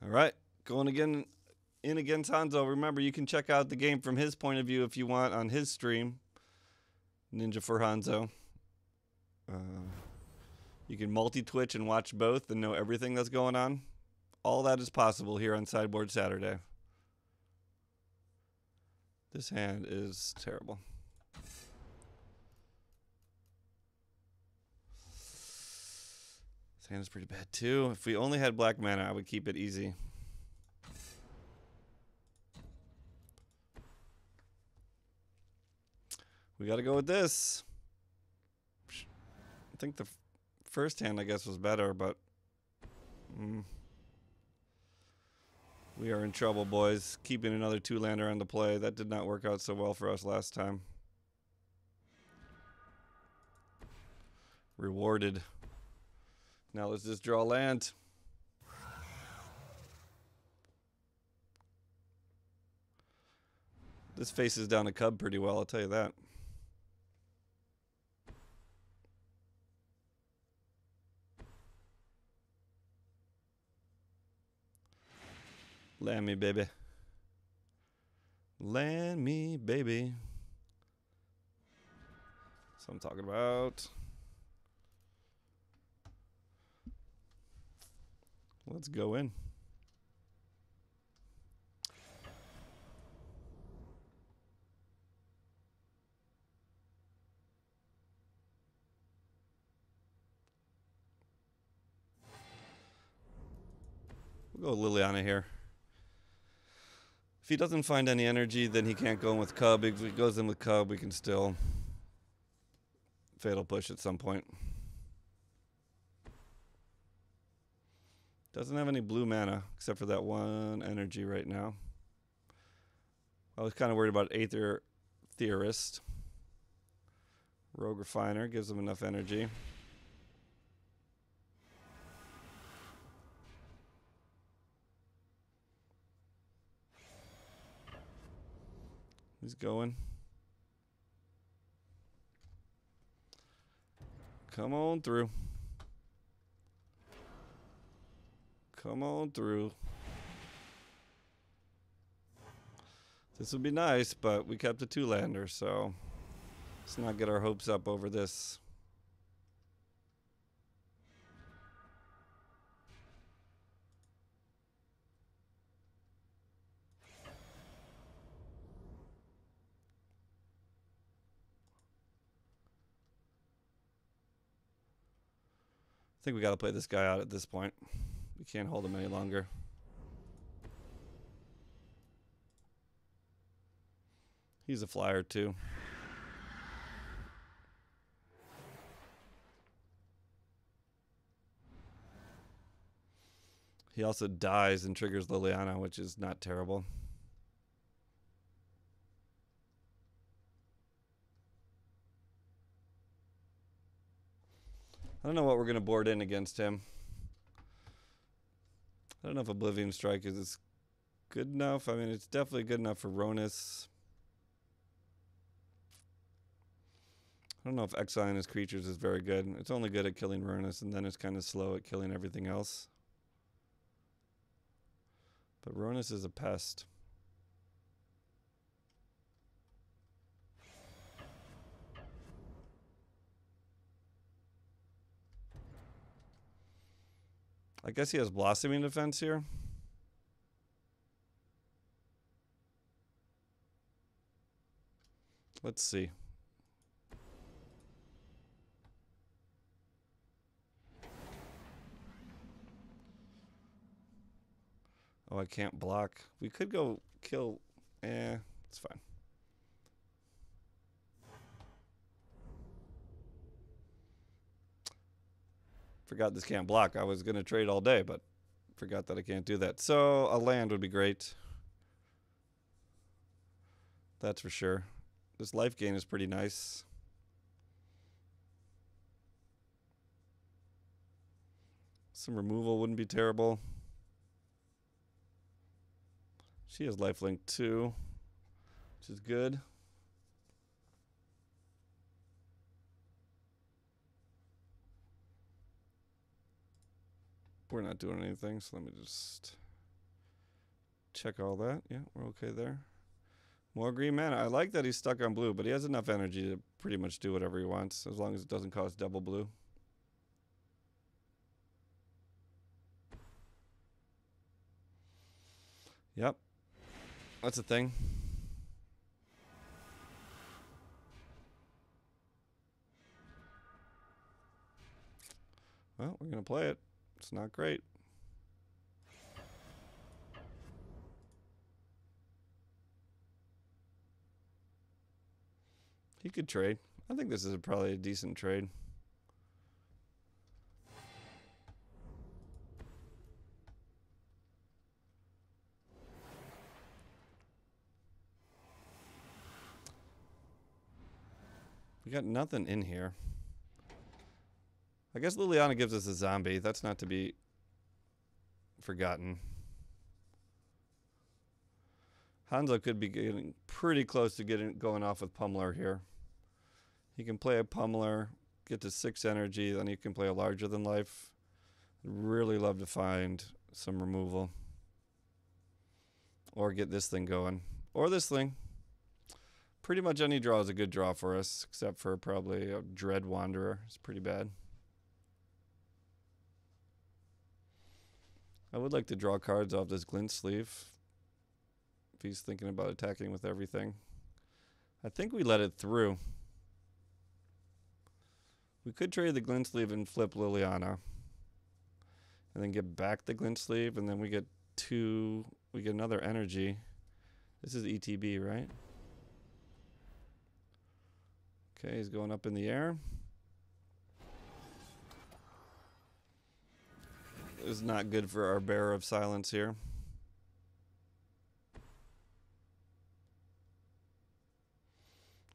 All right, going again in against Hanzo. Remember, you can check out the game from his point of view if you want on his stream, ninja4hanzo. You can multi-twitch and watch both and know everything that's going on. All that is possible here on Sideboard Saturday. This hand is terrible. This hand is pretty bad too. If we only had black mana, I would keep it easy. We got to go with this. I think the first hand, I guess, was better, but we are in trouble, boys. Keeping another two-lander on the play. That did not work out so well for us last time. Rewarded. Now let's just draw land. This faces down a cub pretty well, I'll tell you that. Land me, baby. Land me, baby. That's what I'm talking about. Let's go in. We'll go Liliana here. If he doesn't find any energy, then he can't go in with Cub. If he goes in with Cub, we can still fatal push at some point. Doesn't have any blue mana, except for that one energy right now. I was kind of worried about Aether Theorist. Rogue Refiner gives him enough energy. He's going. Come on through. Come on through. This would be nice, but we kept a two-lander, so let's not get our hopes up over this. I think we got to play this guy out at this point. We can't hold him any longer. He's a flyer too. He also dies and triggers Liliana, which is not terrible. I don't know what we're going to board in against him. I don't know if Oblivion Strike is good enough. I mean, it's definitely good enough for Ronus. I don't know if exiling his creatures is very good. It's only good at killing Ronus, and then it's kind of slow at killing everything else. But Ronus is a pest. I guess he has Blossoming Defense here. Let's see. Oh, I can't block. We could go kill. It's fine. Forgot this can't block. I was going to trade all day, but forgot that I can't do that. So a land would be great. That's for sure. This life gain is pretty nice. Some removal wouldn't be terrible. She has lifelink too, which is good. We're not doing anything, so let me just check all that. Yeah, we're okay there. More green mana. I like that he's stuck on blue, but he has enough energy to pretty much do whatever he wants, as long as it doesn't cost double blue. Yep. That's a thing. Well, we're going to play it. It's not great. He could trade. I think this is probably a decent trade. We got nothing in here. I guess Liliana gives us a zombie. That's not to be forgotten. Hanzo could be getting pretty close to going off with Pummeler here. He can play a Pummeler, get to 6 energy, then he can play a larger than life. Really love to find some removal. Or get this thing going. Or this thing. Pretty much any draw is a good draw for us, except for probably a Dread Wanderer. It's pretty bad. I would like to draw cards off this glint sleeve. If he's thinking about attacking with everything. I think we let it through. We could trade the glint sleeve and flip Liliana. And then get back the glint sleeve, and then we get another energy. This is ETB, right? Okay, he's going up in the air. This is not good for our Bearer of Silence here.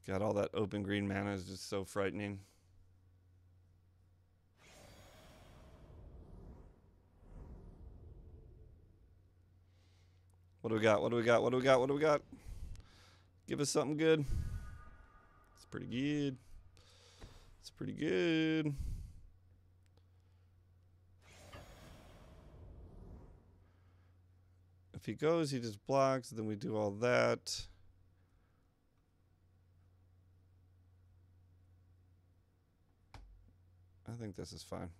God, all that open green mana is just so frightening. What do we got? What do we got? What do we got? What do we got? Give us something good. It's pretty good. It's pretty good. If he goes, he just blocks. Then we do all that. I think this is fine.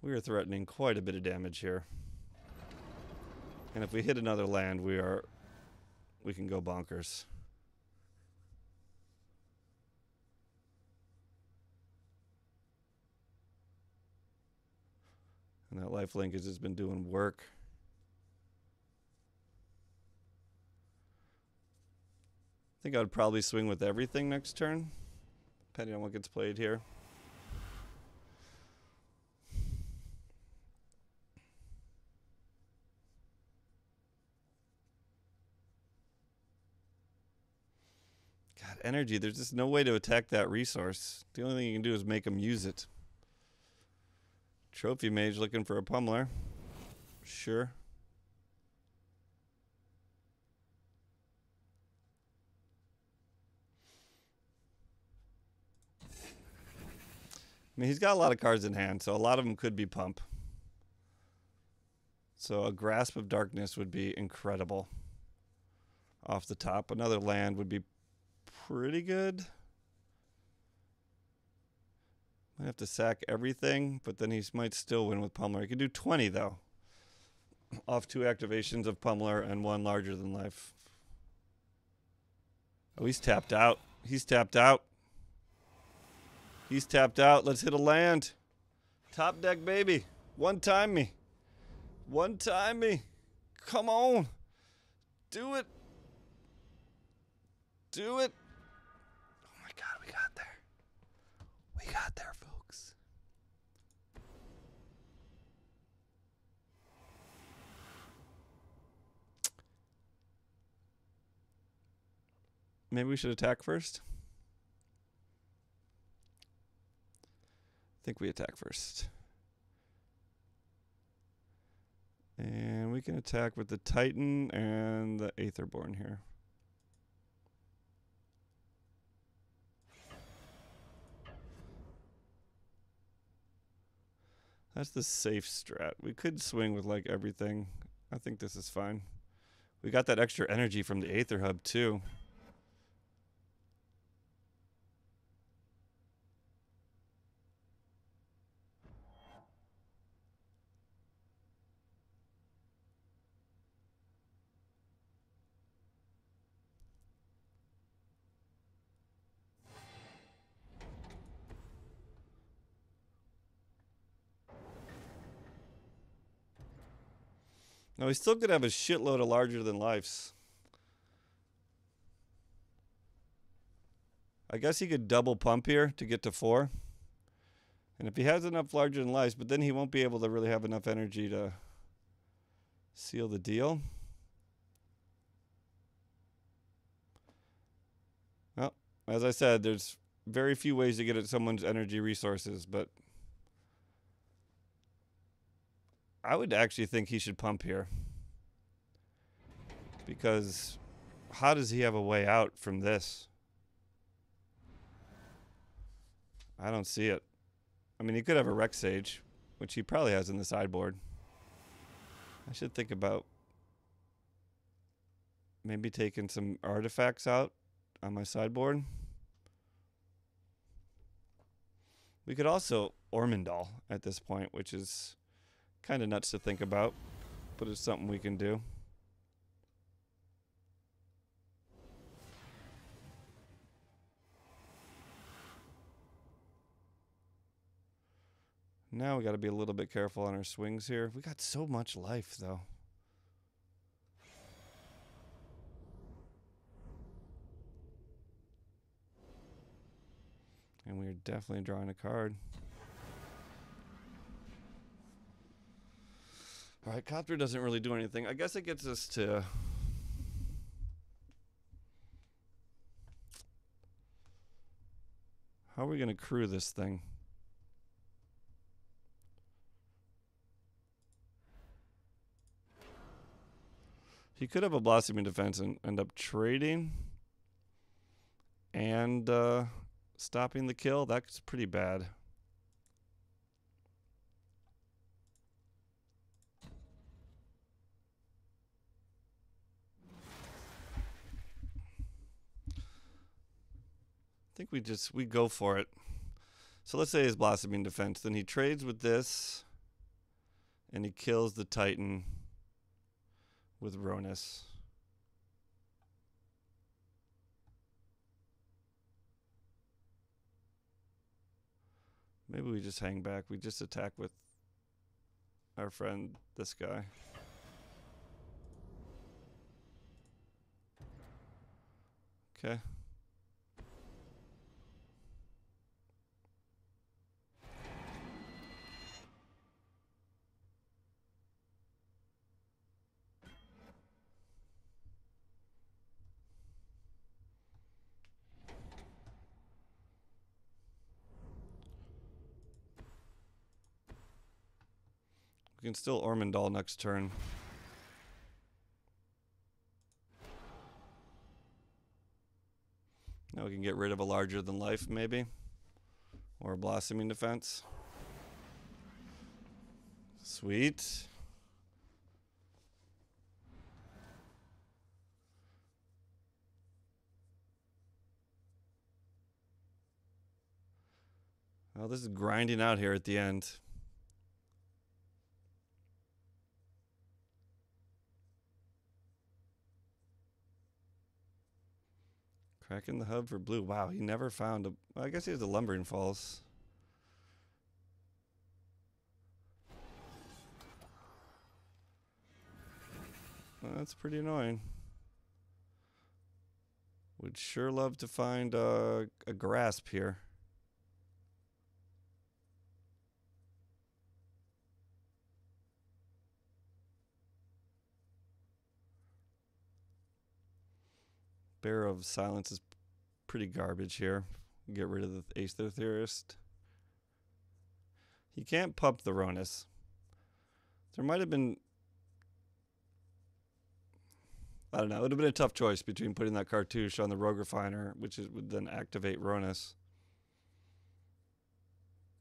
We are threatening quite a bit of damage here. And if we hit another land, we can go bonkers. And that lifelink has just been doing work. I think I would probably swing with everything next turn, depending on what gets played here. God, energy. There's just no way to attack that resource. The only thing you can do is make them use it. Trophy Mage looking for a Pummeler. Sure. I mean, he's got a lot of cards in hand, so a lot of them could be pump. So a Grasp of Darkness would be incredible. Off the top. Another land would be pretty good. Might have to sack everything, but then he might still win with Pummeler. He could do 20, though. Off 2 activations of Pummeler and 1 larger than life. Oh, he's tapped out. He's tapped out. He's tapped out. Let's hit a land. Top deck, baby. One time me. One time me. Come on. Do it. Do it. Oh my God, we got there. We got there, folks. Maybe we should attack first. I think we attack first. And we can attack with the Titan and the Aetherborn here. That's the safe strat. We could swing with like everything. I think this is fine. We got that extra energy from the Aether Hub too. Now, he still could have a shitload of larger than lifes. I guess he could double pump here to get to 4. And if he has enough larger than lives, but then he won't be able to really have enough energy to seal the deal. Well, as I said, there's very few ways to get at someone's energy resources, but I would actually think he should pump here. Because how does he have a way out from this? I don't see it. I mean, he could have a Rex Sage, which he probably has in the sideboard. I should think about maybe taking some artifacts out on my sideboard. We could also Ormondal at this point, which is kind of nuts to think about, but it's something we can do. Now we got to be a little bit careful on our swings here. We got so much life, though. And we're definitely drawing a card. All right, Copter doesn't really do anything. I guess it gets us to... How are we going to crew this thing? He could have a Blossoming Defense and end up trading and stopping the kill. That's pretty bad. I think we go for it. So let's say his Blossoming Defense. Then he trades with this and he kills the Titan with Ronus. Maybe we just hang back. We just attack with our friend, this guy. Okay. We can still Ormondal next turn. Now we can get rid of a larger than life, maybe. Or a Blossoming Defense. Sweet. Well, this is grinding out here at the end. Cracking the hub for blue. Wow, he never found a... Well, I guess he has a Lumbering Falls. Well, that's pretty annoying. Would sure love to find a grasp here. Bear of Silence is pretty garbage here. Get rid of the Aether Theorist. He can't pump the Ronus. There might have been... I don't know. It would have been a tough choice between putting that Cartouche on the Rogue Refiner, which would then activate Ronus.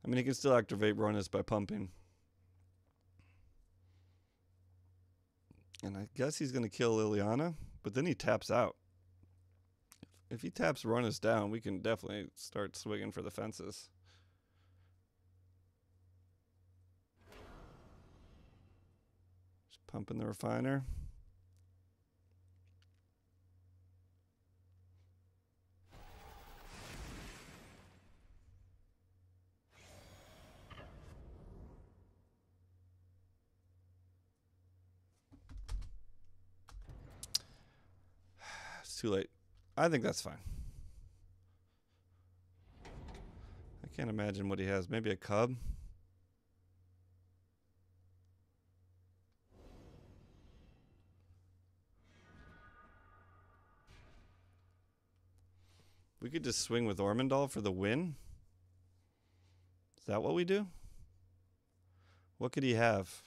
I mean, he can still activate Ronus by pumping. And I guess he's going to kill Liliana, but then he taps out. If he taps run us down, we can definitely start swinging for the fences. Just pumping the refiner. It's too late. I think that's fine. I can't imagine what he has. Maybe a cub? We could just swing with Ormondal for the win? Is that what we do? What could he have?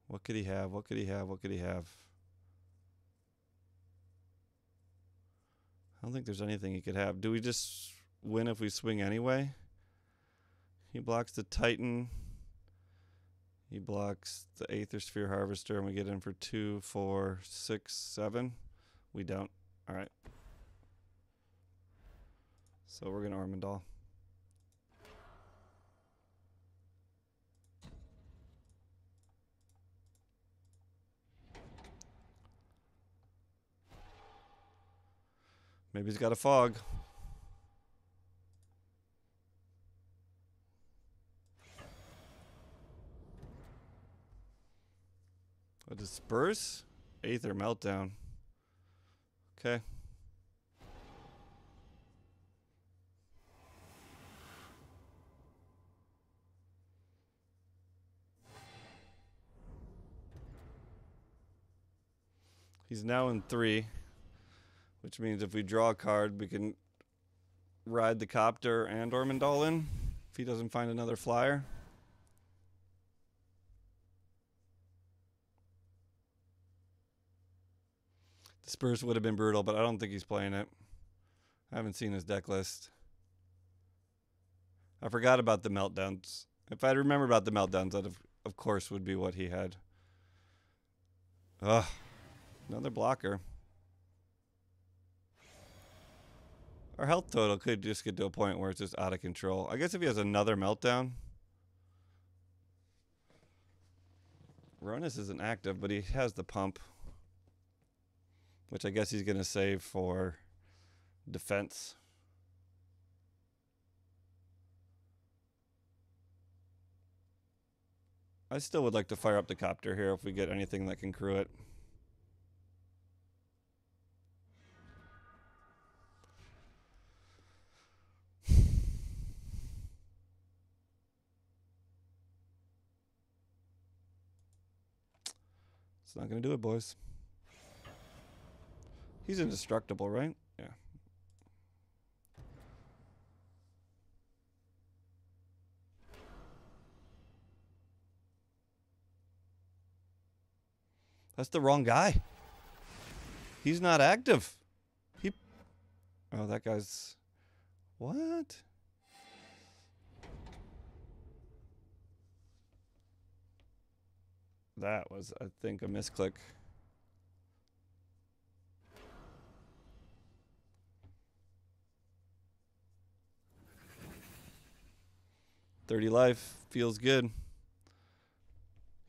What could he have? What could he have? What could he have? I don't think there's anything he could have. Do we just win if we swing anyway? He blocks the Titan. He blocks the Aether Sphere Harvester, and we get in for 2, 4, 6, 7. We don't. All right. So we're going to Ormondal. Maybe he's got a fog. A disperse? Aether meltdown. Okay. He's now in 3, which means if we draw a card, we can ride the Copter and Ormondal in if he doesn't find another flyer. Disperse would have been brutal, but I don't think he's playing it. I haven't seen his deck list. I forgot about the meltdowns. If I'd remember about the meltdowns, that of course would be what he had. Ugh. Another blocker. Our health total could just get to a point where it's just out of control. I guess if he has another meltdown. Ronus isn't active, but he has the pump. Which I guess he's going to save for defense. I still would like to fire up the Copter here if we get anything that can crew it. It's not going to do it, boys. He's indestructible, right? Yeah. That's the wrong guy. He's not active. Oh, that guy's... What? That was, I think, a misclick. $30 life. Feels good.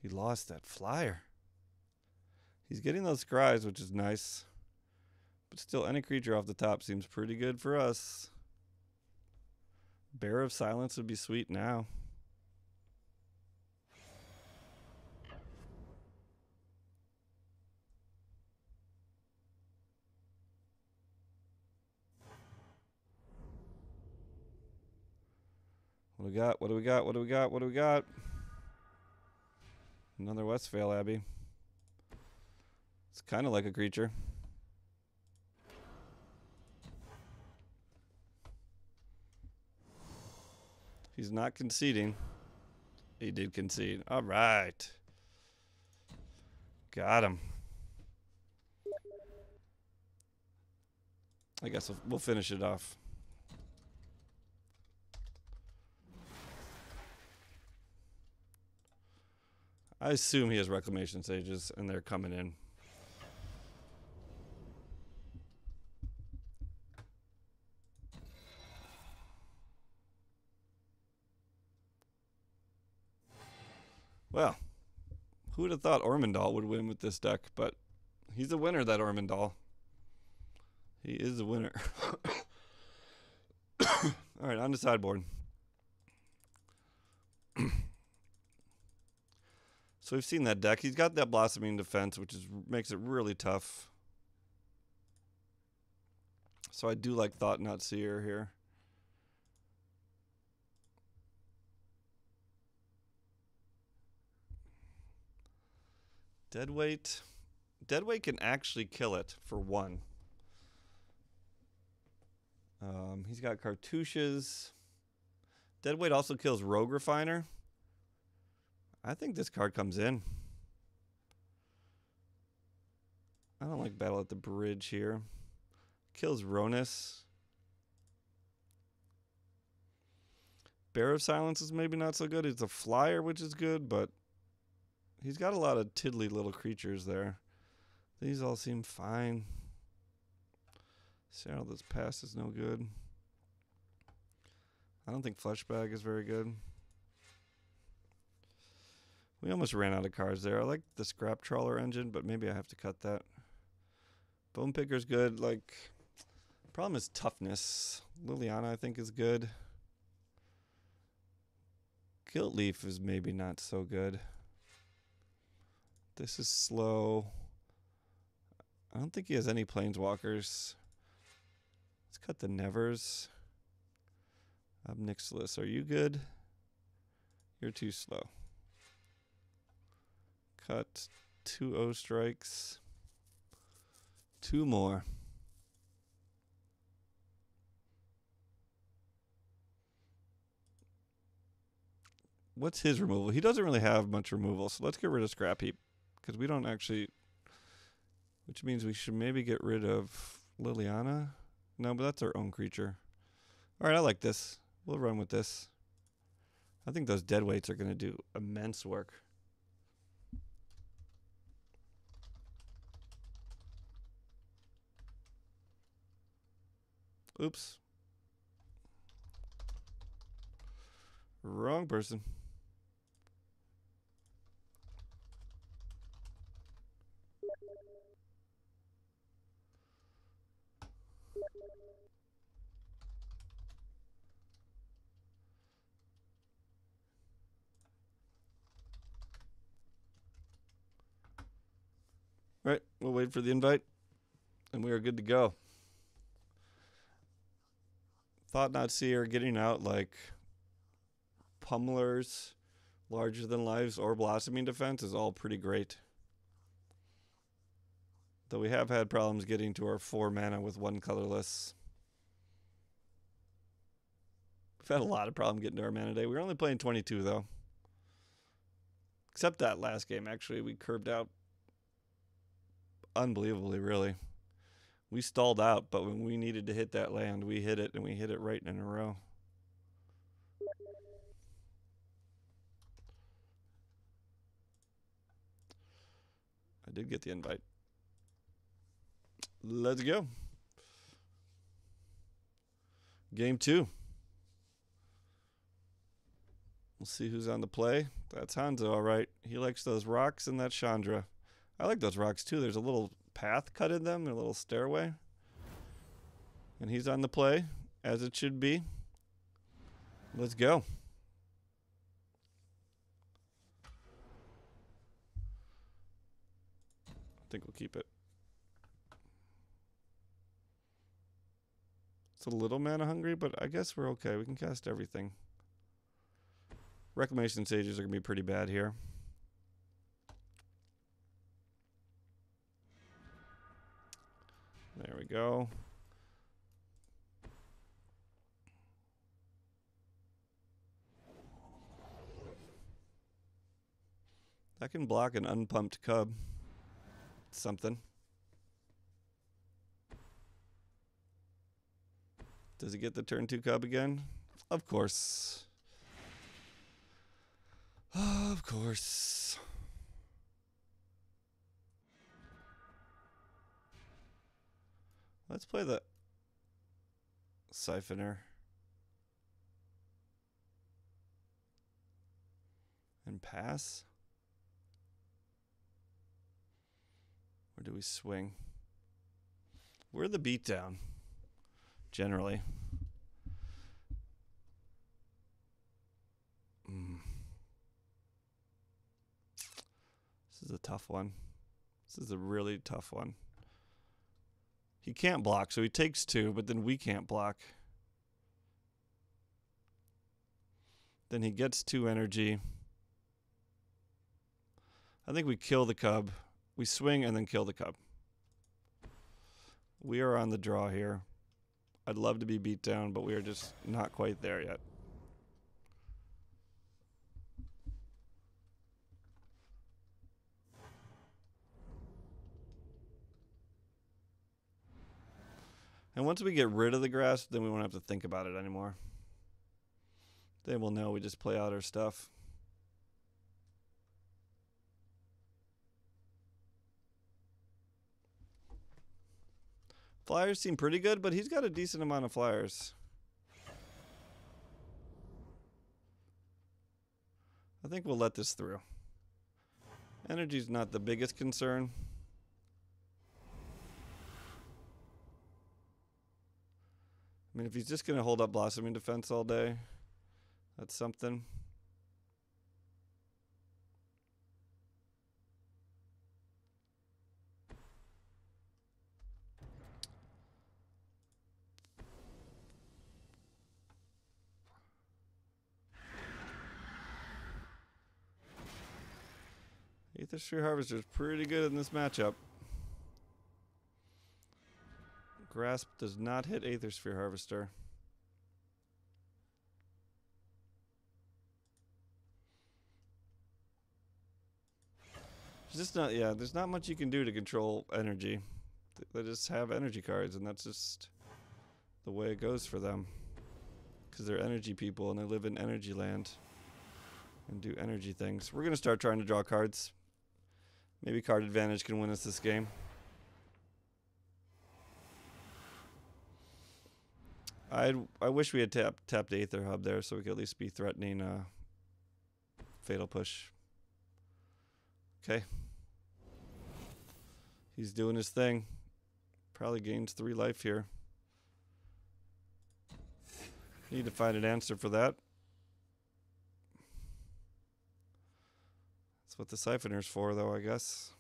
He lost that flyer. He's getting those scries, which is nice. But still, any creature off the top seems pretty good for us. Bear of Silence would be sweet now. What do we got? What do we got? What do we got? What do we got? Another Westphale Abbey. It's kind of like a creature. He's not conceding. He did concede. All right. Got him. I guess we'll finish it off. I assume he has Reclamation Sages, and they're coming in. Well, who would have thought Ormondal would win with this deck? But he's a winner, that Ormondal. He is a winner. All right, on the sideboard. So we've seen that deck. He's got that Blossoming Defense, which makes it really tough. So I do like Thought Not Seer here. Deadweight. Deadweight can actually kill it for 1. He's got cartouches. Deadweight also kills Rogue Refiner. I think this card comes in. I don't like Battle at the Bridge here. Kills Ronus. Bear of Silence is maybe not so good. It's a flyer, which is good, but he's got a lot of tiddly little creatures there. These all seem fine. Saddle this pass is no good. I don't think Fleshbag is very good. We almost ran out of cards there. I like the Scrap Trawler engine, but maybe I have to cut that. Bone Picker's good. Like, problem is toughness. Liliana, I think, is good. Gilt Leaf is maybe not so good. This is slow. I don't think he has any Planeswalkers. Let's cut the Nevers. Obnixilis, are you good? You're too slow. Cut 2 O strikes. 2 more. What's his removal? He doesn't really have much removal, so let's get rid of Scrap Heap, because we don't actually, which means we should maybe get rid of Liliana. No, but that's our own creature. All right, I like this. We'll run with this. I think those Deadweights are going to do immense work. Oops. Wrong person. All right, we'll wait for the invite, and we are good to go. Thought Not Seer getting out like Pummelers, Larger Than Lives, or Blossoming Defense is all pretty great. Though we have had problems getting to our 4 mana with 1 colorless. We've had a lot of problem getting to our mana today. We were only playing 22 though. Except that last game, actually, we curbed out unbelievably, really. We stalled out, but when we needed to hit that land, we hit it, and we hit it right in a row. I did get the invite. Let's go. Game 2. We'll see who's on the play. That's Hanzo, all right. He likes those rocks and that Chandra. I like those rocks, too. There's a little path cut in them, a little stairway. And he's on the play, as it should be. Let's go. I think we'll keep it. It's a little mana hungry, but I guess we're okay. We can cast everything. Reclamation Sages are going to be pretty bad here. There we go. That can block an unpumped cub. Something. Does he get the turn 2 cub again? Of course. Of course. Let's play the Siphoner. And pass? Or do we swing? We're the beatdown, generally. This is a tough one. This is a really tough one. He can't block, so he takes 2, but then we can't block. Then he gets 2 energy. I think we kill the cub. We swing and then kill the cub. We are on the draw here. I'd love to be beat down, but we are just not quite there yet. And once we get rid of the grass, then we won't have to think about it anymore. They will know we just play out our stuff. Flyers seem pretty good, but he's got a decent amount of flyers. I think we'll let this through. Energy's not the biggest concern. I mean, if he's just going to hold up Blossoming Defense all day, that's something. Aethersphere Harvester is pretty good in this matchup. Grasp does not hit Aethersphere Harvester. It's just not, yeah, there's not much you can do to control energy. They just have energy cards, and that's just the way it goes for them. Because they're energy people, and they live in energy land and do energy things. We're going to start trying to draw cards. Maybe card advantage can win us this game. I wish we had tapped Aether Hub there so we could at least be threatening Fatal Push. Okay. He's doing his thing. Probably gains 3 life here. Need to find an answer for that. That's what the Siphoner's for, though, I guess.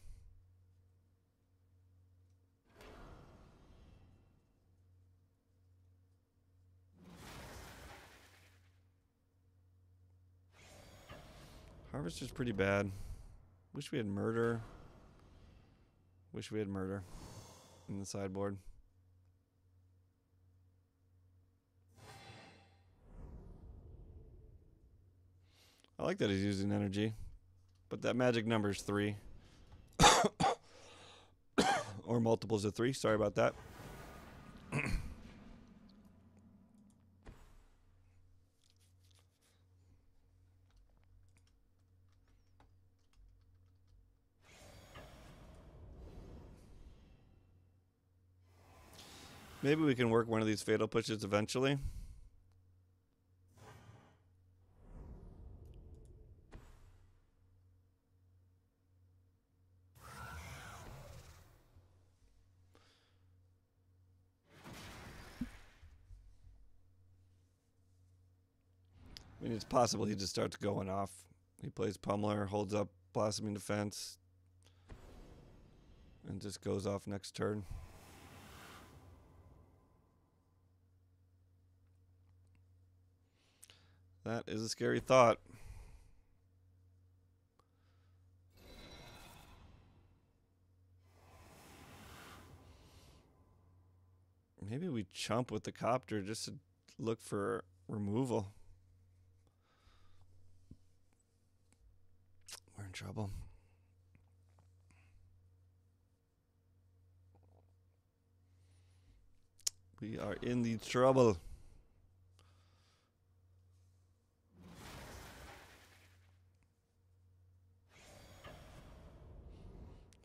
Harvester's pretty bad. Wish we had Murder. Wish we had Murder in the sideboard. I like that he's using energy, but that magic number is 3. Or multiples of 3. Sorry about that. Maybe we can work one of these fatal pushes eventually. I mean, it's possible he just starts going off. He plays Pummeler, holds up Blossoming Defense, and just goes off next turn. That is a scary thought. Maybe we chump with the copter just to look for removal. We're in trouble. We are in the trouble.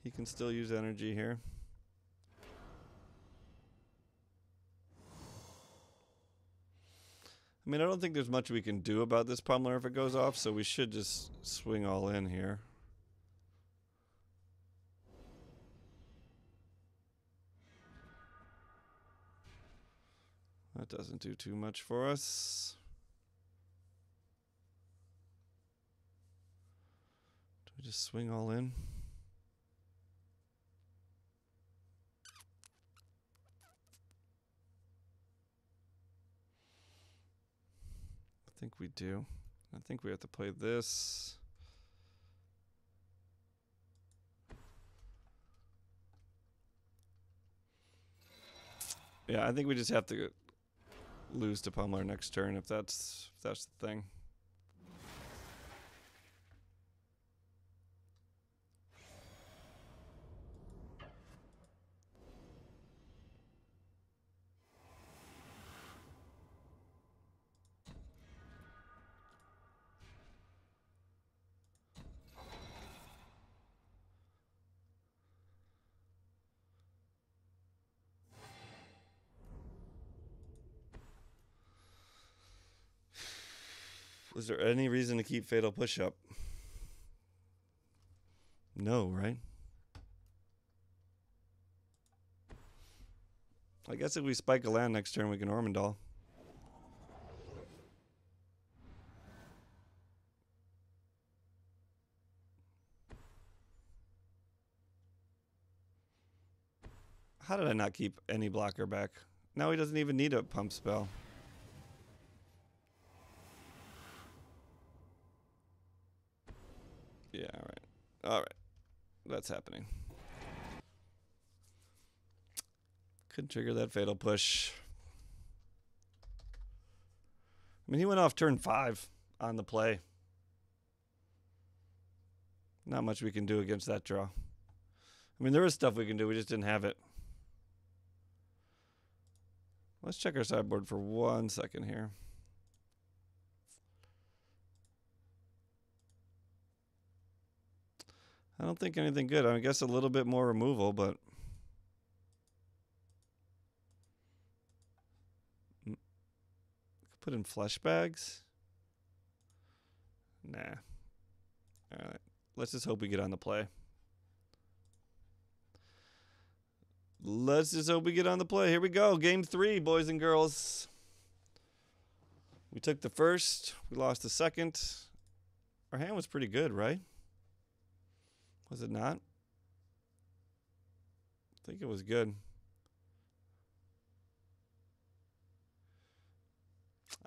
He can still use energy here. I mean, I don't think there's much we can do about this Pummeler if it goes off, so we should just swing all in here. That doesn't do too much for us. Do we just swing all in? I think we do. I think we have to play this. Yeah, I think we just have to lose to Pummeler next turn if that's the thing. Was there any reason to keep Fatal Push-Up? No, right? I guess if we spike a land next turn, we can Ormondal. How did I not keep any blocker back? Now he doesn't even need a pump spell. Yeah, all right. All right. That's happening. Couldn't trigger that Fatal Push. I mean, he went off turn 5 on the play. Not much we can do against that draw. I mean, there is stuff we can do. We just didn't have it. Let's check our sideboard for 1 second here. I don't think anything good. I guess a little bit more removal, but put in flesh bags. Nah. All right. Let's just hope we get on the play. Let's just hope we get on the play. Here we go. Game 3, boys and girls. We took the first. We lost the second. Our hand was pretty good, right? Was it not? I think it was good.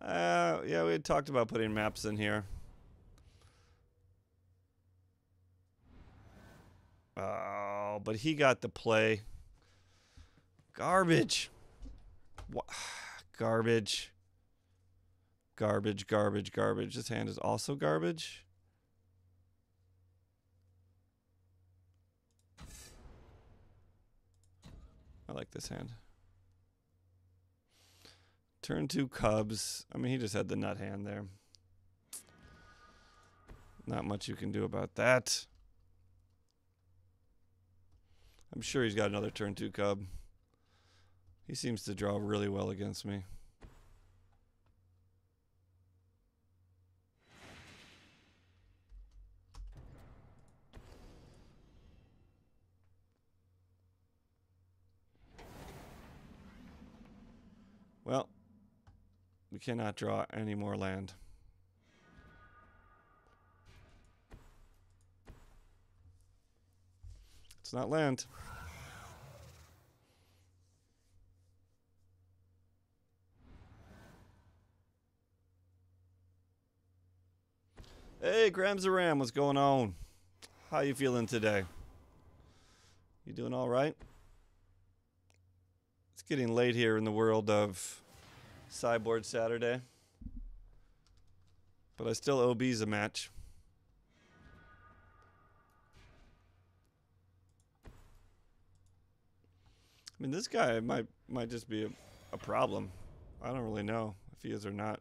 Yeah, we had talked about putting maps in here. Oh, but he got the play. Garbage. What? Garbage. Garbage, garbage, garbage. This hand is also garbage. I like this hand. Turn 2 Cubs. I mean, he just had the nut hand there. Not much you can do about that. I'm sure he's got another turn 2 Cub. He seems to draw really well against me. Well, we cannot draw any more land. It's not land. Hey, Grams the Ram, what's going on? How you feeling today? You doing all right? It's getting late here in the world of Sideboard Saturday. But I still OB's a match. I mean, this guy might just be a problem. I don't really know if he is or not.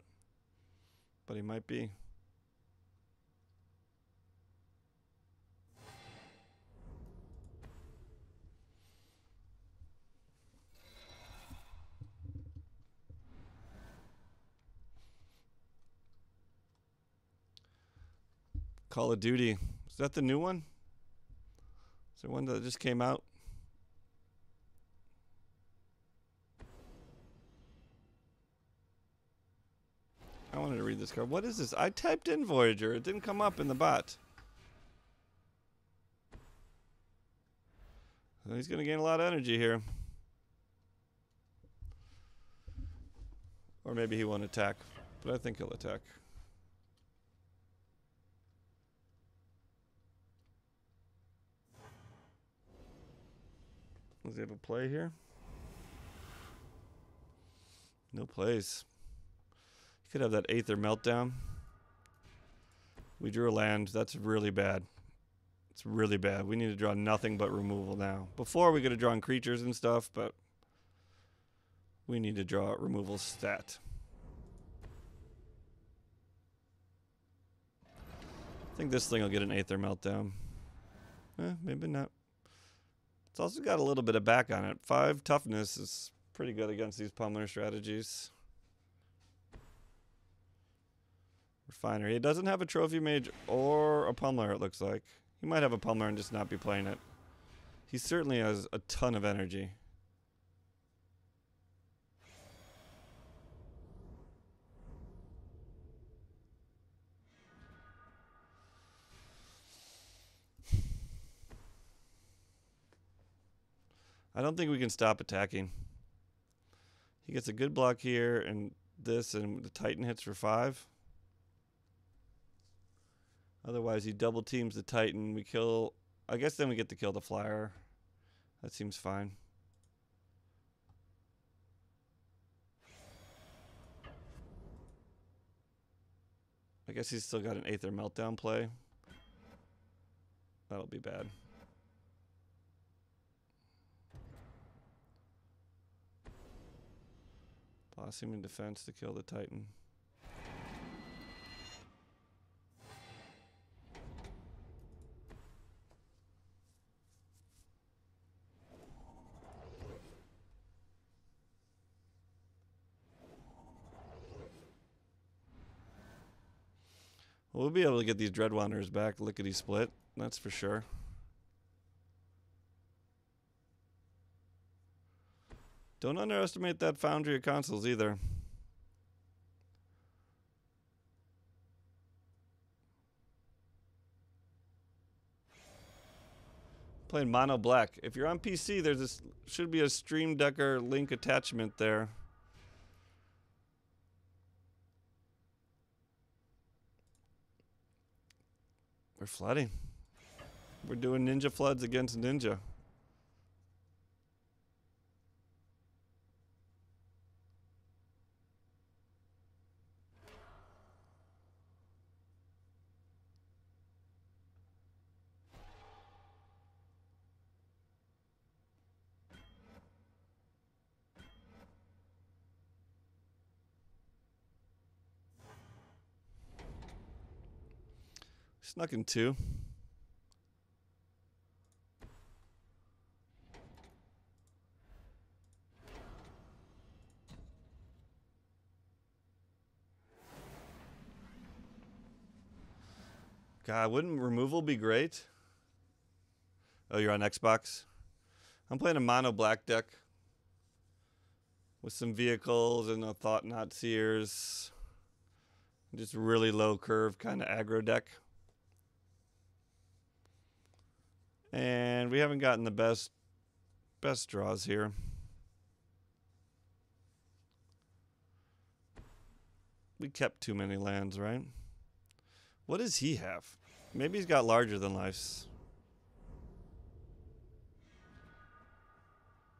But he might be. Call of Duty. Is that the new one? Is there one that just came out? I wanted to read this card. What is this? I typed in Voyager. It didn't come up in the bot. So he's going to gain a lot of energy here. Or maybe he won't attack. But I think he'll attack. Does he have a play here? No plays. He could have that Aether Meltdown. We drew a land. That's really bad. It's really bad. We need to draw nothing but removal now. Before we could have drawn creatures and stuff, but we need to draw a removal stat. I think this thing will get an Aether Meltdown. Maybe not. It's also got a little bit of back on it. 5 toughness is pretty good against these Pummeler strategies. Refiner. He doesn't have a Trophy Mage or a Pummeler, it looks like. He might have a Pummeler and just not be playing it. He certainly has a ton of energy. I don't think we can stop attacking. He gets a good block here, and this, and the Titan hits for 5. Otherwise, he double teams the Titan. We kill... I guess then we get to kill the Flyer. That seems fine. I guess he's still got an Aether Meltdown play. That'll be bad. Blossoming in defense to kill the Titan. We'll be able to get these Dread Wanderers back lickety split, that's for sure. Don't underestimate that Foundry of Consuls either. Playing mono black. If you're on PC, there's this should be a Stream Decker link attachment there. We're flooding. We're doing ninja floods against ninja. Snuck in 2. God, wouldn't removal be great? Oh, you're on Xbox? I'm playing a mono black deck with some vehicles and a Thought Knot Seers. Just really low curve kind of aggro deck. And we haven't gotten the best draws here. We kept too many lands, right? What does he have? Maybe he's got larger than lifes.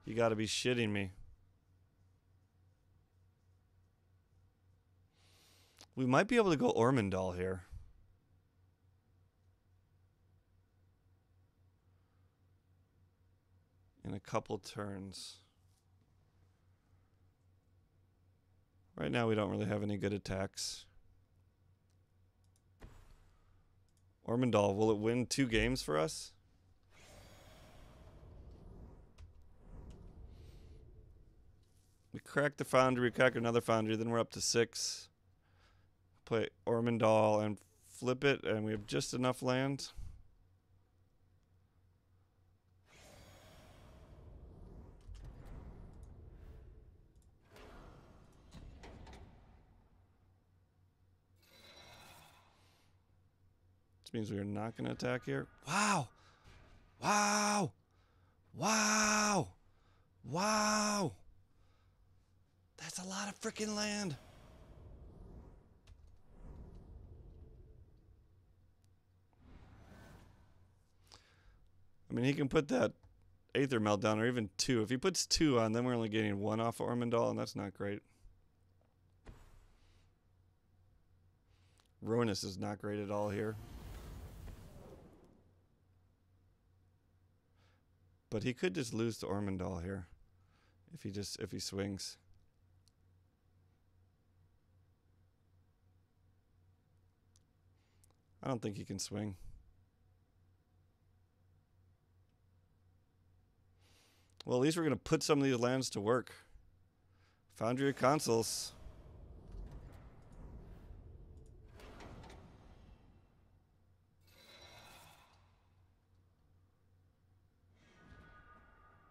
You gotta be shitting me. We might be able to go Ormondal here. In a couple turns. Right now we don't really have any good attacks. Ormondal, will it win 2 games for us? We crack the Foundry, we crack another Foundry, then we're up to 6. Play Ormondal and flip it, and we have just enough land. Which means we are not going to attack here. Wow! Wow! Wow! Wow! That's a lot of freaking land. I mean, he can put that Aether Meltdown, or even 2. If he puts 2 on, then we're only getting 1 off of Ormondal, and that's not great. Ruinous is not great at all here. But he could just lose to Ormondal here if he swings. I don't think he can swing. Well, at least we're going to put some of these lands to work. Foundry of Consuls.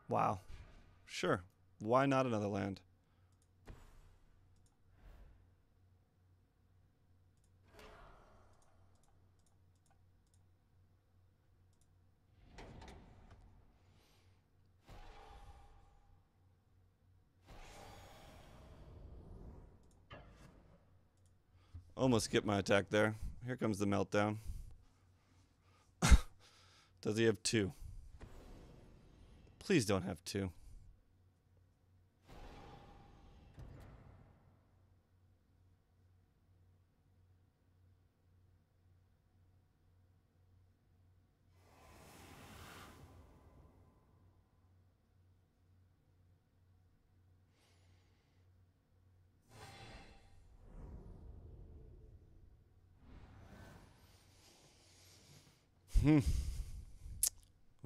Wow. Sure. Why not another land? Almost skipped my attack there. Here comes the meltdown. Does he have 2? Please don't have 2.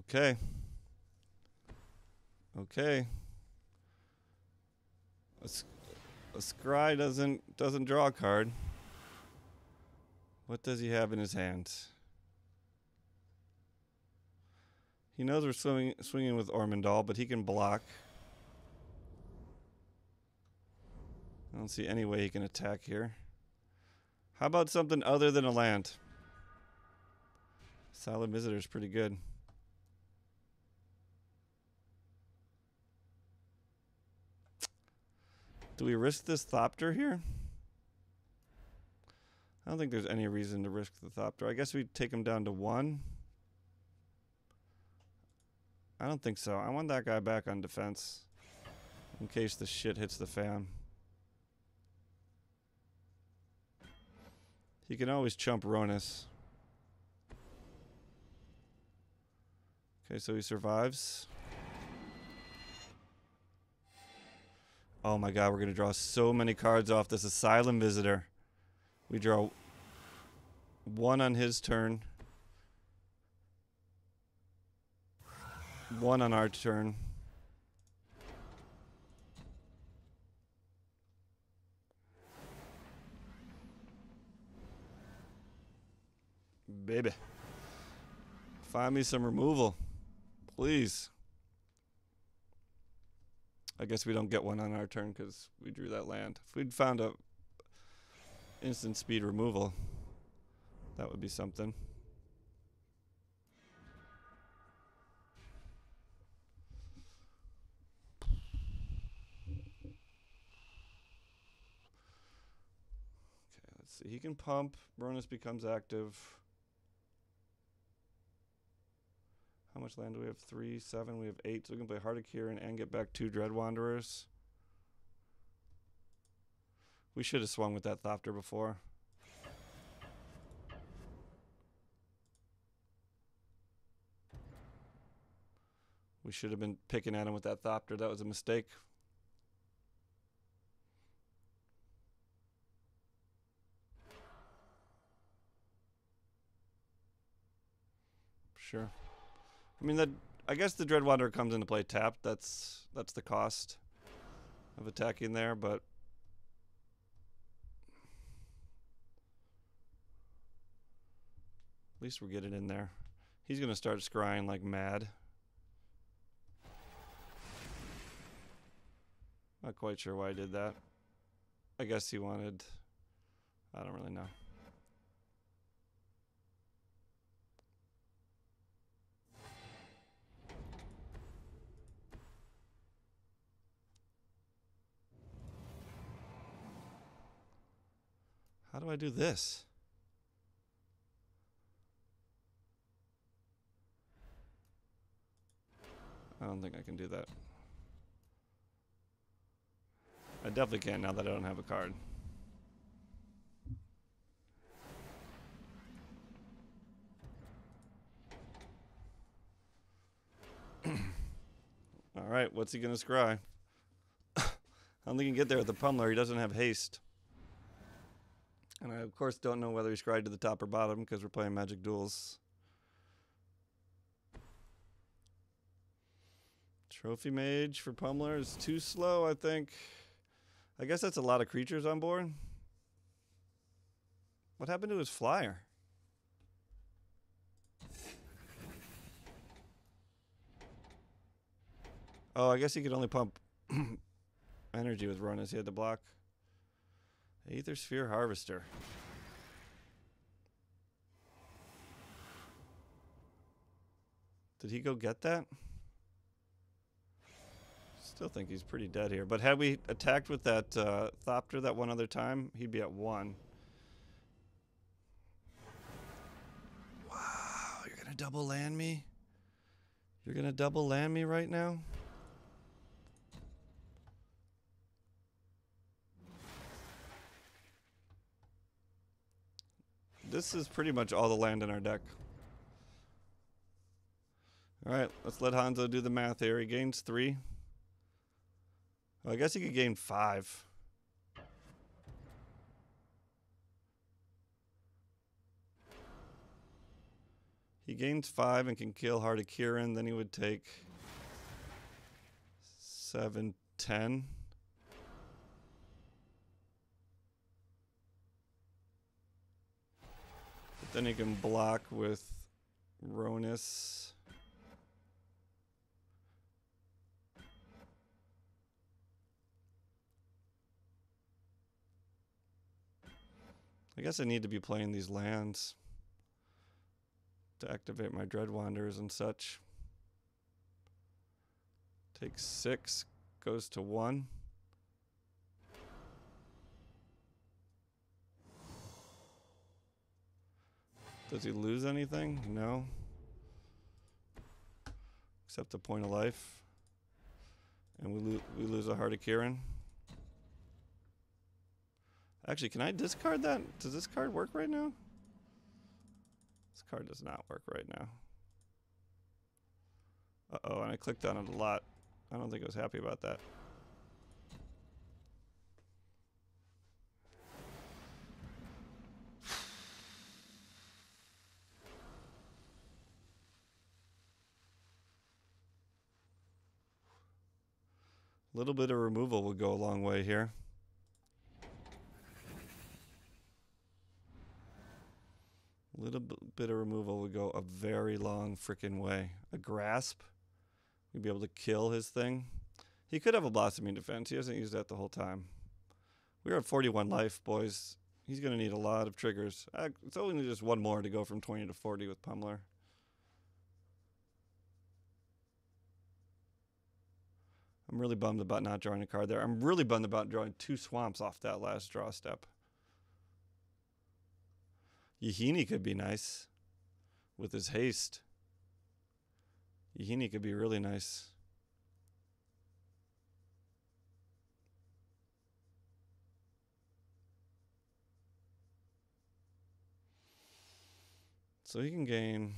Okay. Okay. A scry doesn't draw a card. What does he have in his hand? He knows we're swinging with Ormondal, but he can block. I don't see any way he can attack here. How about something other than a land? Silent Visitor is pretty good. Do we risk this Thopter here? I don't think there's any reason to risk the Thopter. I guess we'd take him down to 1. I don't think so. I want that guy back on defense in case the shit hits the fan. He can always chump Ronus. Okay, so he survives. Oh my god, we're going to draw so many cards off this Asylum Visitor. We draw 1 on his turn. 1 on our turn. Baby. Find me some removal. Please. I guess we don't get 1 on our turn because we drew that land. If we'd found a instant speed removal, that would be something. Okay, let's see. He can pump. Ronus becomes active. How much land do we have? 3, 7. We have 8. So we can play Heart of Kieran and get back 2 Dread Wanderers. We should have swung with that Thopter before. We should have been picking at him with that Thopter. That was a mistake. Sure. I mean, I guess the Dread Wanderer comes into play tapped. That's the cost of attacking there, but At least we're getting in there. He's going to start scrying like mad. Not quite sure why I did that. I guess he wanted... I don't really know. How do I do this? I don't think I can do that. I definitely can't now that I don't have a card. Alright, what's he gonna scry? I don't think he can get there with the Pummeler. He doesn't have haste. And I, of course, don't know whether he scried to the top or bottom because we're playing Magic Duels. Trophy Mage for Pummeler is too slow, I think. I guess that's a lot of creatures on board. What happened to his flyer? Oh, I guess he could only pump energy with Ronas. He had to block. Aether Sphere Harvester. Did he go get that? Still think he's pretty dead here. But had we attacked with that Thopter that one other time, he'd be at 1. Wow, you're going to double land me? You're going to double land me right now? This is pretty much all the land in our deck. Alright, let's let Hanzo do the math here. He gains 3. Well, I guess he could gain 5. He gains 5 and can kill Heart of Kirin. Then he would take 7, 10. But then he can block with Ronas. I guess I need to be playing these lands to activate my Dread Wanderers and such. Takes 6, goes to 1. Does he lose anything? No. Except a point of life. And we lose a Heart of Kirin. Actually, can I discard that? Does this card work right now? This card does not work right now. Uh-oh, and I clicked on it a lot. I don't think I was happy about that. A little bit of removal would go a long way here. A little bit of removal would go a very long freaking way. A grasp. We'd be able to kill his thing. He could have a blossoming defense. He hasn't used that the whole time. We're at 41 life, boys. He's going to need a lot of triggers. It's only just one more to go from 20 to 40 with Pummeler. I'm really bummed about not drawing a card there. I'm really bummed about drawing 2 swamps off that last draw step. Yahini could be nice with his haste. Yahini could be really nice. So he can gain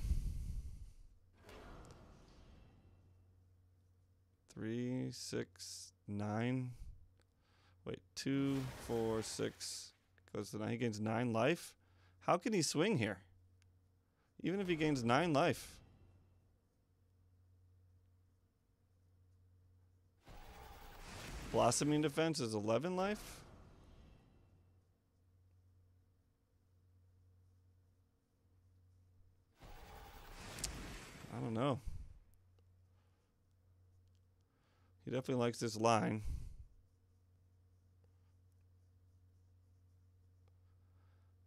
3, 6, 9. Wait, 2, 4, 6 goes to 9. He gains 9 life. How can he swing here? Even if he gains 9 life. Blossoming defense is 11 life. He definitely likes this line.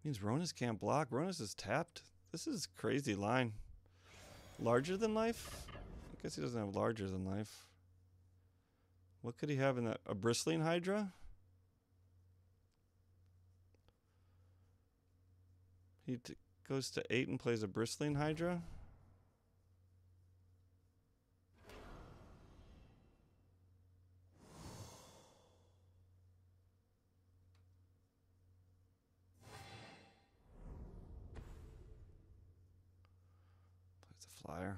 Means Ronus can't block. Ronus is tapped. This is crazy line. Larger than life? I guess he doesn't have larger than life. What could he have in that? A bristling Hydra? He goes to 8 and plays a bristling Hydra? Plays a flyer.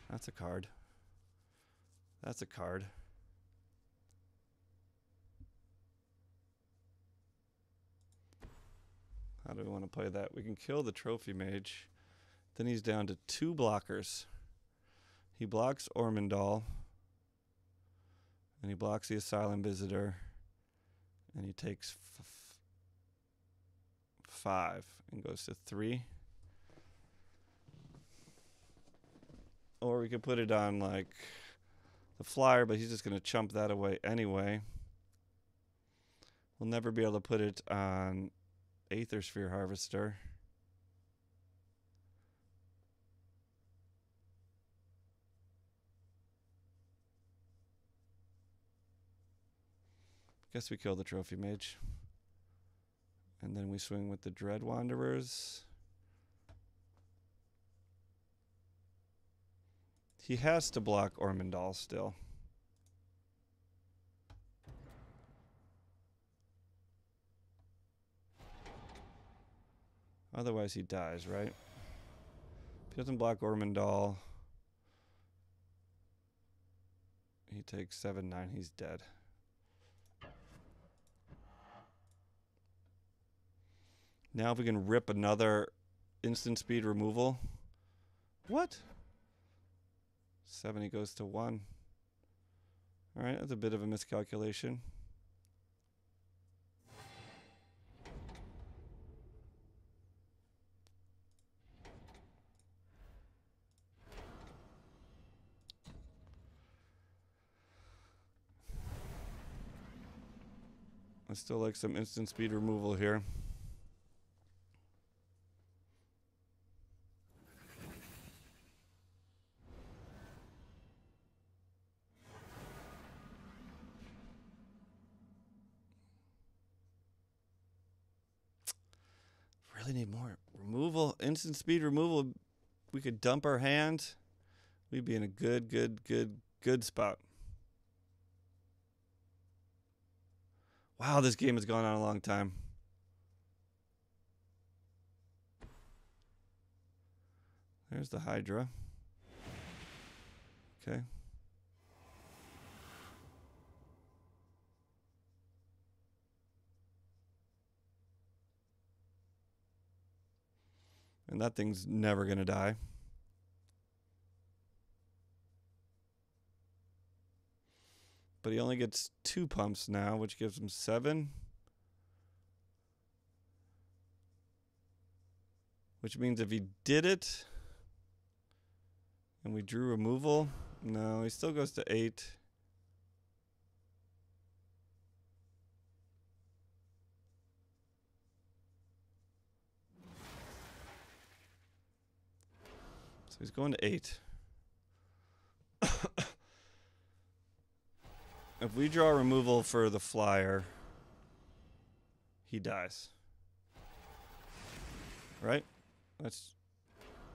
That's a card. That's a card. How do we want to play that? We can kill the Trophy Mage. Then he's down to 2 blockers. He blocks Ormondal. And he blocks the Asylum Visitor. And he takes 5 and goes to 3. Or we could put it on like the flyer, but he's just going to chump that away anyway. We'll never be able to put it on Aether Sphere Harvester. Guess we kill the Trophy Mage. And then we swing with the Dread Wanderers. He has to block Ormondal still. Otherwise he dies, right? If he doesn't block Ormondal, he takes 7/9, he's dead. Now if we can rip another instant speed removal. What? 7, he goes to 1. Alright, that's a bit of a miscalculation. I still like some instant speed removal here. Really need more removal, instant speed removal. We could dump our hand. We'd be in a good spot. Wow, this game has gone on a long time. There's the Hydra. Okay. And that thing's never going to die. But he only gets 2 pumps now, which gives him 7. Which means if he did it, and we drew removal, no, he still goes to 8. So he's going to 8. If we draw removal for the flyer, he dies. Right? That's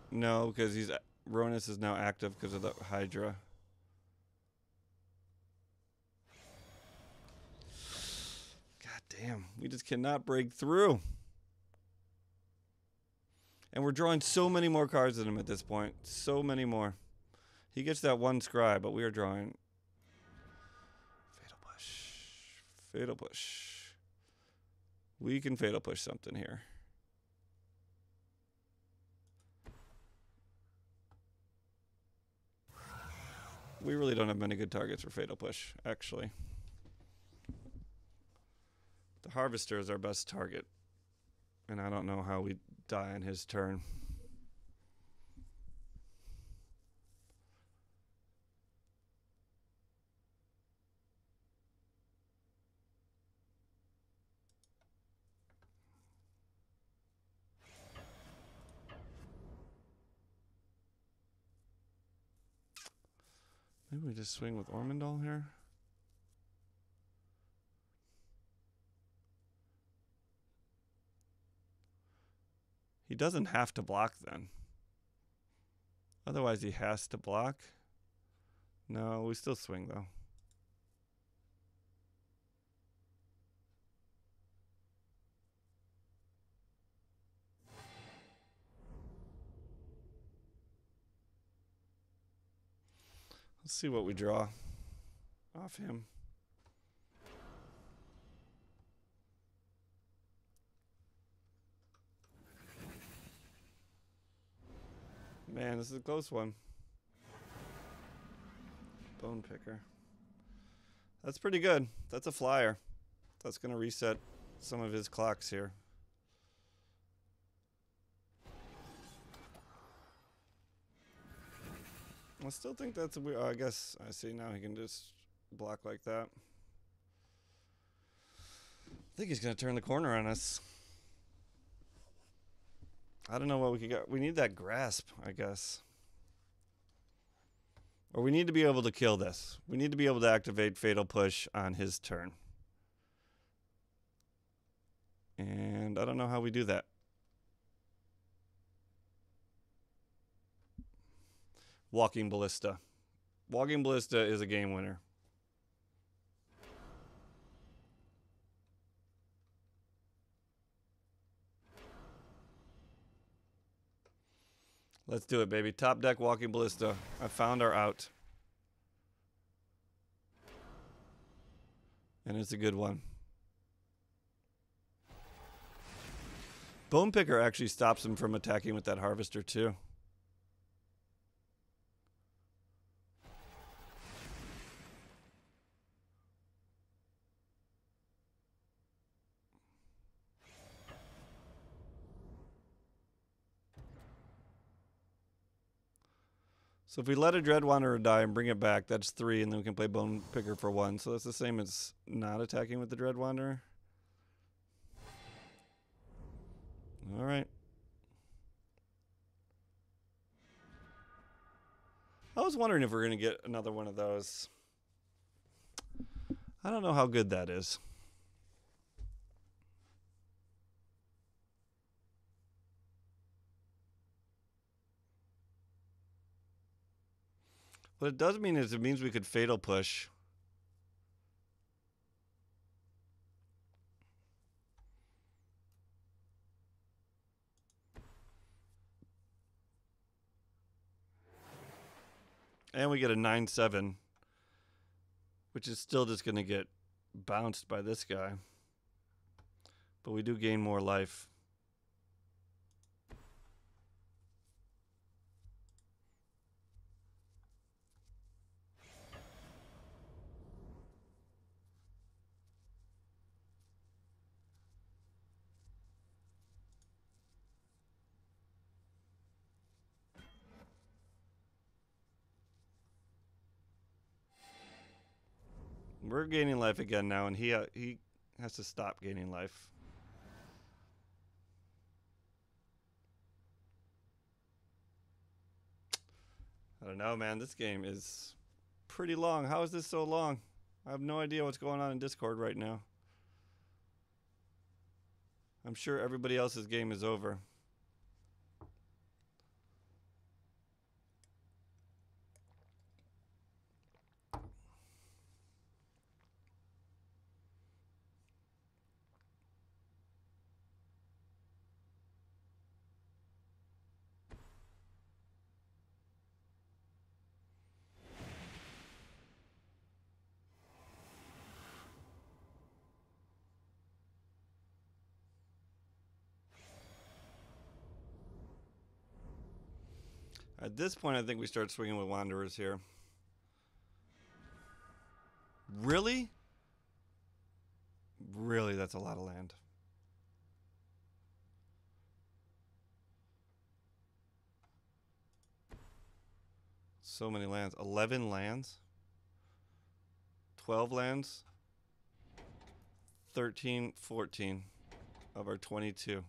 no, because he's Ronus is now active because of the Hydra. God damn, we just cannot break through. And we're drawing so many more cards than him at this point. So many more. He gets that 1 scry, but we are drawing Fatal Push. Fatal Push. We can Fatal Push something here. We really don't have many good targets for Fatal Push, actually. The Harvester is our best target. And I don't know how we die on his turn. Maybe we just swing with Ormondal here. He doesn't have to block then. Otherwise he has to block. No, we still swing though. Let's see what we draw off him. Man, this is a close one. Bone Picker. That's pretty good. That's a flyer. That's going to reset some of his clocks here. I still think that's a weird. I guess I see now he can just block like that. I think he's going to turn the corner on us. I don't know what we could get. We need that grasp, I guess. Or we need to be able to kill this. We need to be able to activate Fatal Push on his turn. And I don't know how we do that. Walking Ballista. Walking Ballista is a game winner. Let's do it, baby. Top deck Walking Ballista. I found our out. And it's a good one. Bone Picker actually stops him from attacking with that Harvester too. So if we let a Dread Wanderer die and bring it back, that's 3, and then we can play Bone Picker for 1. So that's the same as not attacking with the Dread Wanderer. All right. I was wondering if we're going to get another one of those. I don't know how good that is. What it does mean is it means we could Fatal Push. And we get a 9/7, which is still just going to get bounced by this guy. But we do gain more life. We're gaining life again now, and he has to stop gaining life. I don't know, man. This game is pretty long. How is this so long? I have no idea what's going on in Discord right now. I'm sure everybody else's game is over. At this point, I think we start swinging with Wanderers here. Really? Really, that's a lot of land. So many lands. 11 lands. 12 lands. 13, 14 of our 22.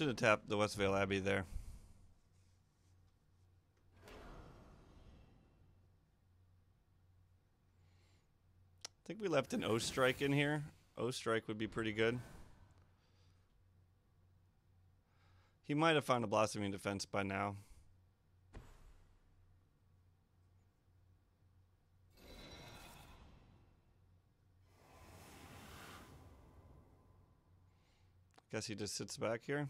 Should have tapped the Westvale Abbey there. I think we left an O-Strike in here. O-Strike would be pretty good. He might have found a Blossoming Defense by now. Guess he just sits back here.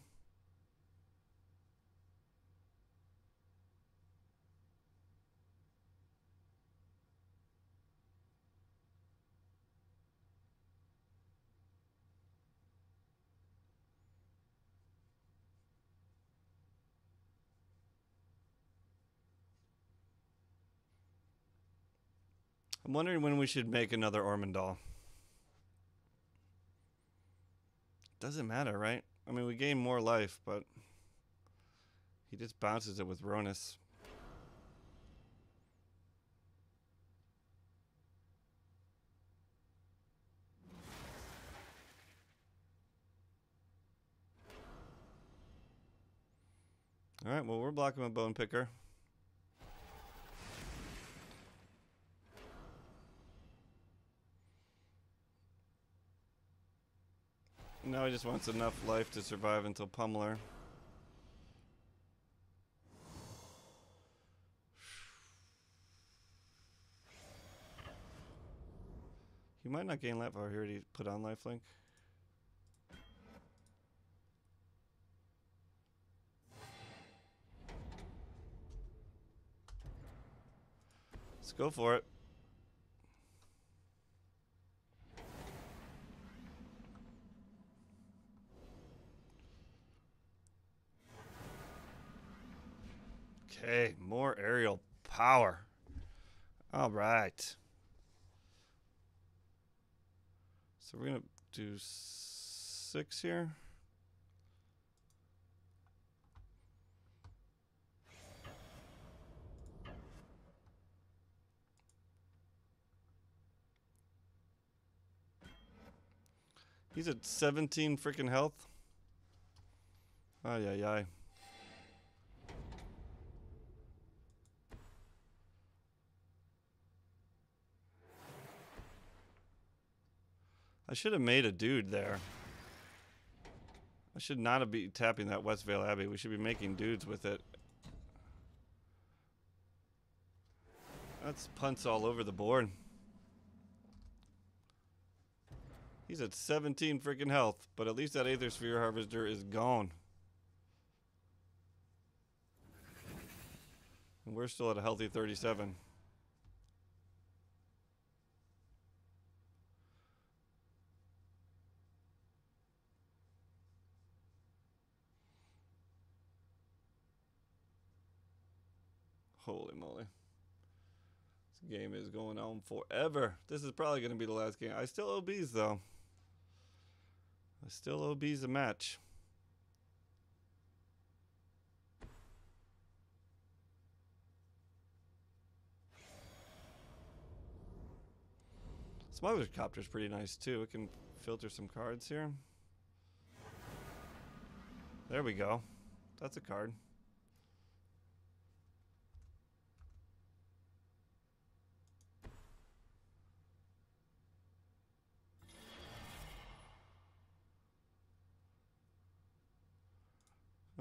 I'm wondering when we should make another Ormondal. Doesn't matter, right? I mean, we gain more life, but he just bounces it with Ronus. All right, well, we're blocking a Bone Picker. Now he just wants enough life to survive until Pummeler. He might not gain life. Oh, he already put on lifelink. Let's go for it. Okay, more aerial power. All right. So we're going to do 6 here. He's at 17 freaking health. Ay, ay, ay. I should have made a dude there. I should not have been tapping that Westvale Abbey. We should be making dudes with it. That's punts all over the board. He's at 17 freaking health, but at least that Aether Sphere Harvester is gone. And we're still at a healthy 37. Holy moly. This game is going on forever. This is probably going to be the last game. I still OBs though. I still OBs a match. Smuggler's Copter's pretty nice too. It can filter some cards here. There we go. That's a card.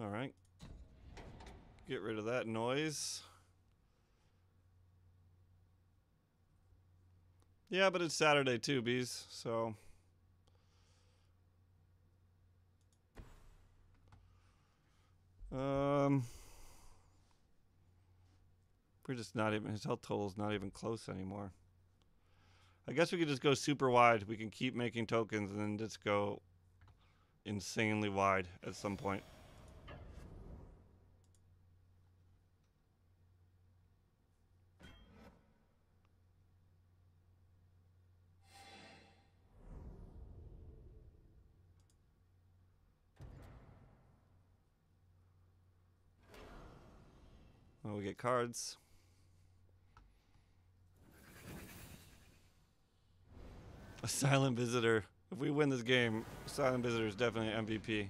All right. Get rid of that noise. Yeah, but it's Saturday too, bees, so. We're just not even, his health total is not even close anymore. I guess we could just go super wide. We can keep making tokens and then just go insanely wide at some point. Oh, we get cards. A Silent Visitor. If we win this game, Silent Visitor is definitely MVP.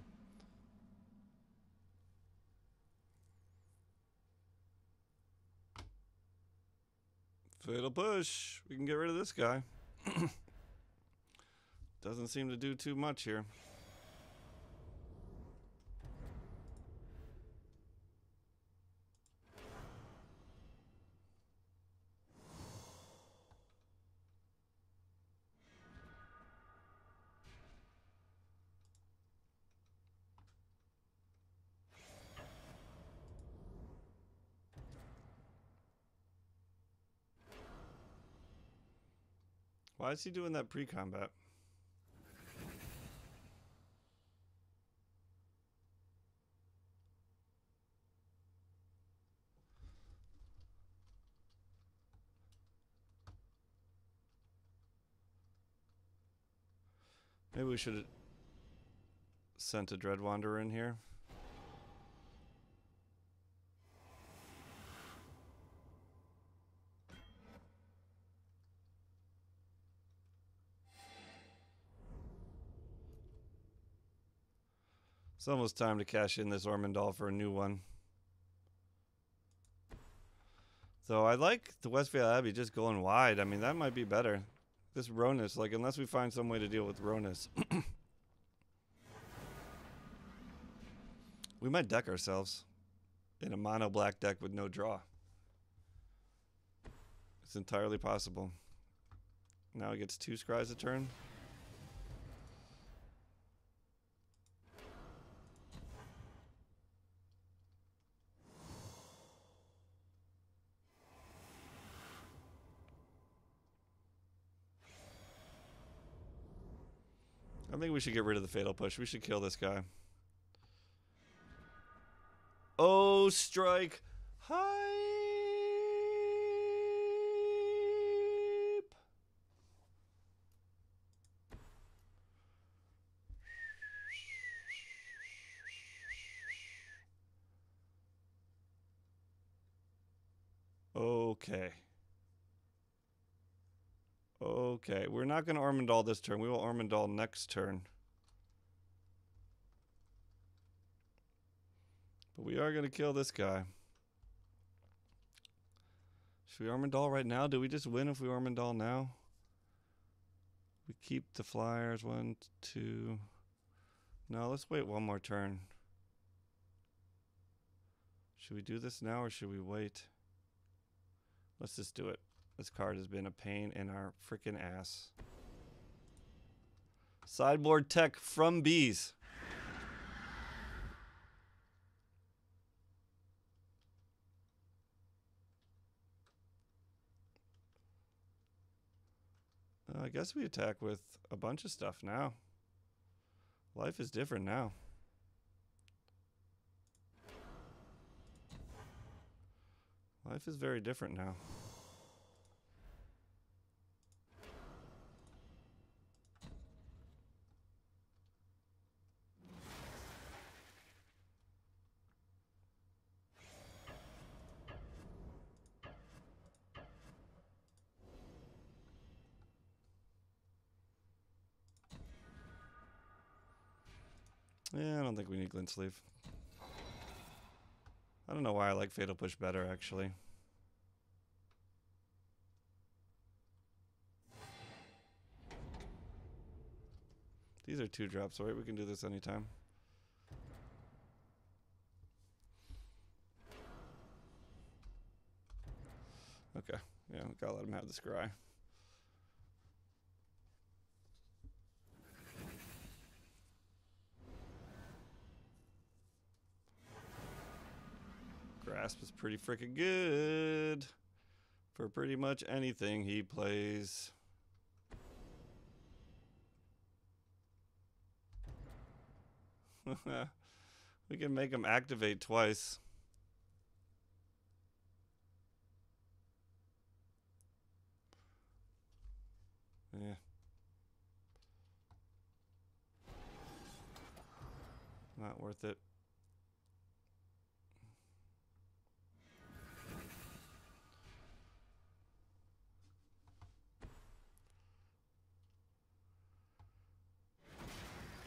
Fatal push. We can get rid of this guy. Doesn't seem to do too much here. Why is he doing that pre-combat? Maybe we should have sent a Dread Wanderer in here. It's almost time to cash in this Ormondal for a new one. So I like the Westvale Abbey just going wide. I mean, that might be better. This Ronus, like, unless we find some way to deal with Ronus. We might deck ourselves in a mono black deck with no draw. It's entirely possible. Now he gets 2 scries a turn. I think we should get rid of the Fatal Push. We should kill this guy. Oh, strike. Hype. Okay. Okay, we're not going to Ormondal this turn. We will Ormondal next turn. But we are going to kill this guy. Should we Ormondal right now? Do we just win if we Ormondal now? We keep the flyers. 1, 2. No, let's wait one more turn. Should we do this now or should we wait? Let's just do it. This card has been a pain in our freaking ass. Sideboard tech from Bees. I guess we attack with a bunch of stuff now. Life is different now. Life is very different now. Yeah, I don't think we need Glint Sleeve. I don't know why I like Fatal Push better, actually. These are 2 drops, right? We can do this anytime. Okay. Yeah, we gotta let him have the scry. Grasp is pretty freaking good for pretty much anything he plays. We can make him activate twice. Yeah. Not worth it.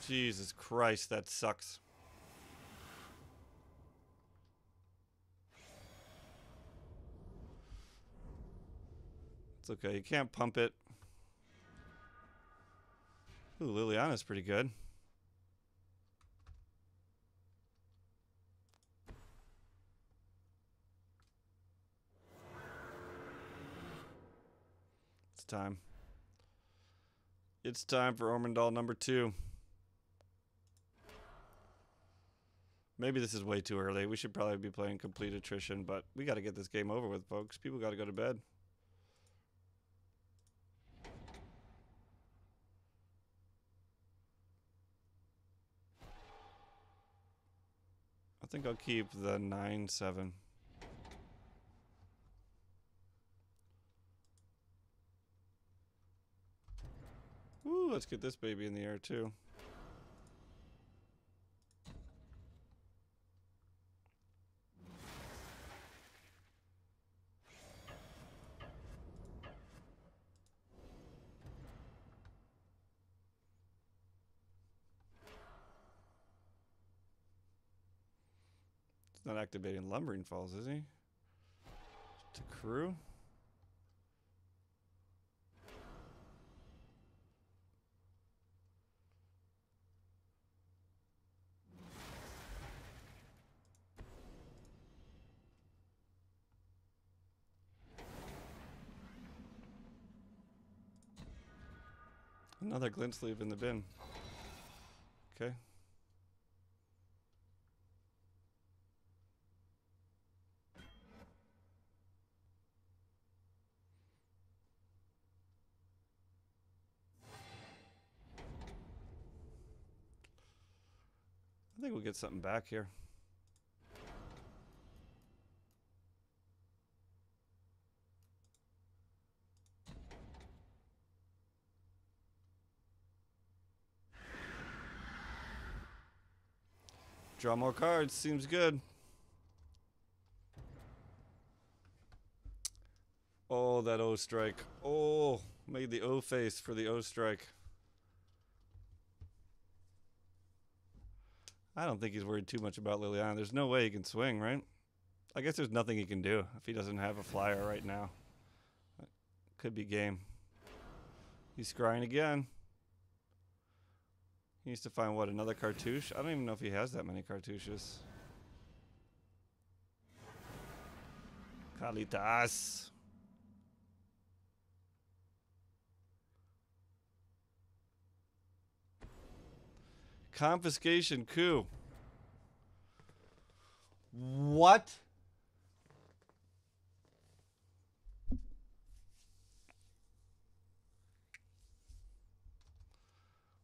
Jesus Christ, that sucks. It's okay. You can't pump it. Ooh, Liliana's pretty good. It's time. It's time for Ormondal number 2. Maybe this is way too early. We should probably be playing complete attrition, but we got to get this game over with, folks. People got to go to bed. I think I'll keep the 9-7. Ooh, let's get this baby in the air too. He's not activating Lumbering Falls, is he? To crew? Another glint sleeve in the bin. Okay. I think we'll get something back here. Draw more cards. Seems good. Oh, that O strike. Oh, made the O face for the O strike. I don't think he's worried too much about Liliana. There's no way he can swing, right? I guess there's nothing he can do if he doesn't have a flyer right now. Could be game. He's scrying again. He needs to find, what, another cartouche? I don't even know if he has that many cartouches. Kalitas. Confiscation coup. What?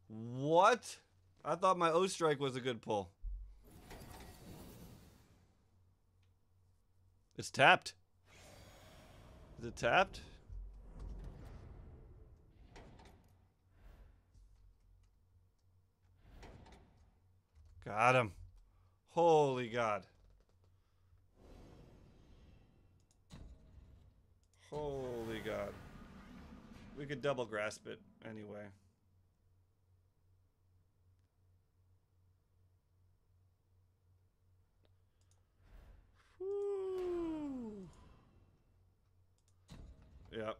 What? I thought my O strike was a good pull. It's tapped. Is it tapped? Got him. Holy God. Holy God. We could double grasp it anyway. Woo. Yep.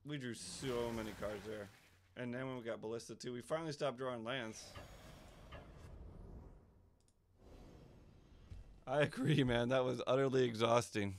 We drew so many cards there. And then when we got Ballista too, we finally stopped drawing lands. I agree, man. That was utterly exhausting.